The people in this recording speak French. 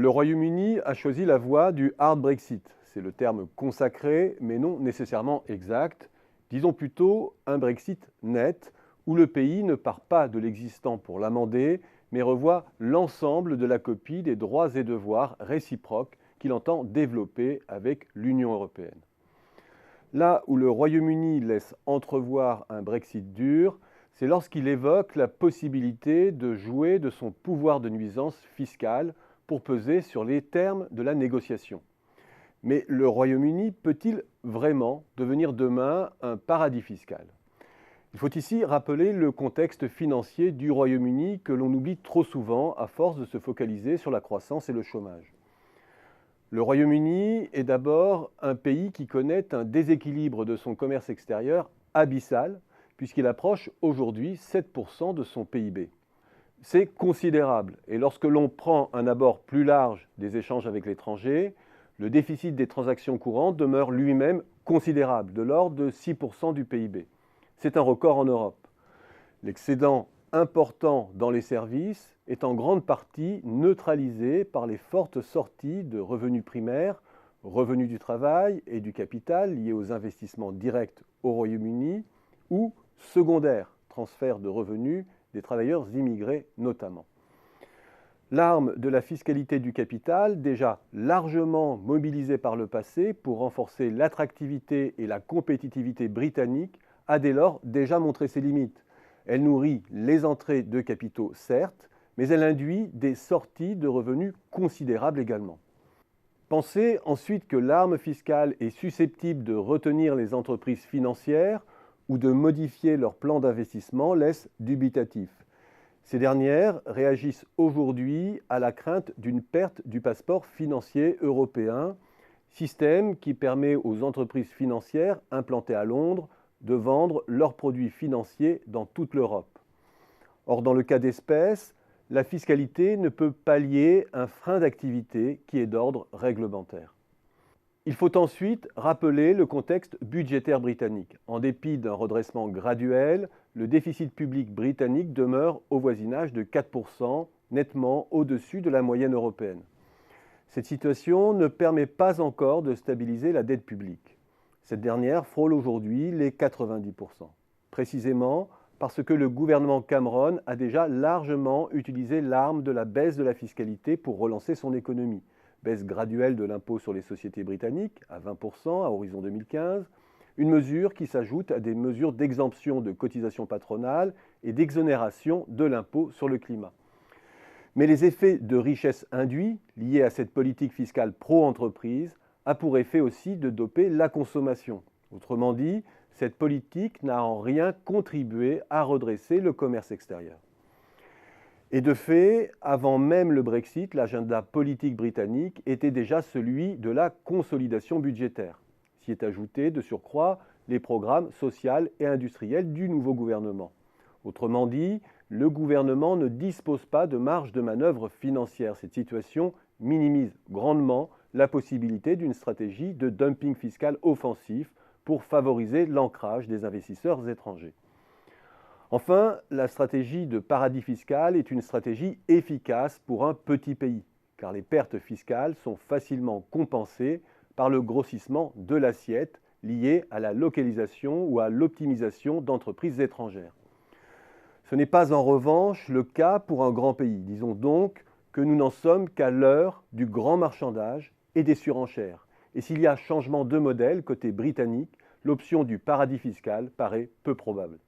Le Royaume-Uni a choisi la voie du hard Brexit. C'est le terme consacré, mais non nécessairement exact. Disons plutôt un Brexit net, où le pays ne part pas de l'existant pour l'amender, mais revoit l'ensemble de la copie des droits et devoirs réciproques qu'il entend développer avec l'Union européenne. Là où le Royaume-Uni laisse entrevoir un Brexit dur, c'est lorsqu'il évoque la possibilité de jouer de son pouvoir de nuisance fiscale pour peser sur les termes de la négociation. Mais le Royaume-Uni peut-il vraiment devenir demain un paradis fiscal ? Il faut ici rappeler le contexte financier du Royaume-Uni que l'on oublie trop souvent à force de se focaliser sur la croissance et le chômage. Le Royaume-Uni est d'abord un pays qui connaît un déséquilibre de son commerce extérieur abyssal, puisqu'il approche aujourd'hui 7% de son PIB. C'est considérable, et lorsque l'on prend un abord plus large des échanges avec l'étranger, le déficit des transactions courantes demeure lui-même considérable, de l'ordre de 6% du PIB. C'est un record en Europe. L'excédent important dans les services est en grande partie neutralisé par les fortes sorties de revenus primaires, revenus du travail et du capital liés aux investissements directs au Royaume-Uni, ou secondaires, transferts de revenus des travailleurs immigrés notamment. L'arme de la fiscalité du capital, déjà largement mobilisée par le passé pour renforcer l'attractivité et la compétitivité britannique, a dès lors déjà montré ses limites. Elle nourrit les entrées de capitaux, certes, mais elle induit des sorties de revenus considérables également. Pensez ensuite que l'arme fiscale est susceptible de retenir les entreprises financières ou de modifier leur plan d'investissement laisse dubitatif. Ces dernières réagissent aujourd'hui à la crainte d'une perte du passeport financier européen, système qui permet aux entreprises financières implantées à Londres de vendre leurs produits financiers dans toute l'Europe. Or, dans le cas d'espèce, la fiscalité ne peut pallier un frein d'activité qui est d'ordre réglementaire. Il faut ensuite rappeler le contexte budgétaire britannique. En dépit d'un redressement graduel, le déficit public britannique demeure au voisinage de 4%, nettement au-dessus de la moyenne européenne. Cette situation ne permet pas encore de stabiliser la dette publique. Cette dernière frôle aujourd'hui les 90%, précisément parce que le gouvernement Cameron a déjà largement utilisé l'arme de la baisse de la fiscalité pour relancer son économie. Baisse graduelle de l'impôt sur les sociétés britanniques à 20% à horizon 2015, une mesure qui s'ajoute à des mesures d'exemption de cotisations patronales et d'exonération de l'impôt sur le climat. Mais les effets de richesse induits liés à cette politique fiscale pro-entreprise a pour effet aussi de doper la consommation. Autrement dit, cette politique n'a en rien contribué à redresser le commerce extérieur. Et de fait, avant même le Brexit, l'agenda politique britannique était déjà celui de la consolidation budgétaire. S'y est ajouté de surcroît les programmes sociaux et industriels du nouveau gouvernement. Autrement dit, le gouvernement ne dispose pas de marge de manœuvre financière. Cette situation minimise grandement la possibilité d'une stratégie de dumping fiscal offensif pour favoriser l'ancrage des investisseurs étrangers. Enfin, la stratégie de paradis fiscal est une stratégie efficace pour un petit pays, car les pertes fiscales sont facilement compensées par le grossissement de l'assiette liée à la localisation ou à l'optimisation d'entreprises étrangères. Ce n'est pas en revanche le cas pour un grand pays. Disons donc que nous n'en sommes qu'à l'heure du grand marchandage et des surenchères. Et s'il y a changement de modèle côté britannique, l'option du paradis fiscal paraît peu probable.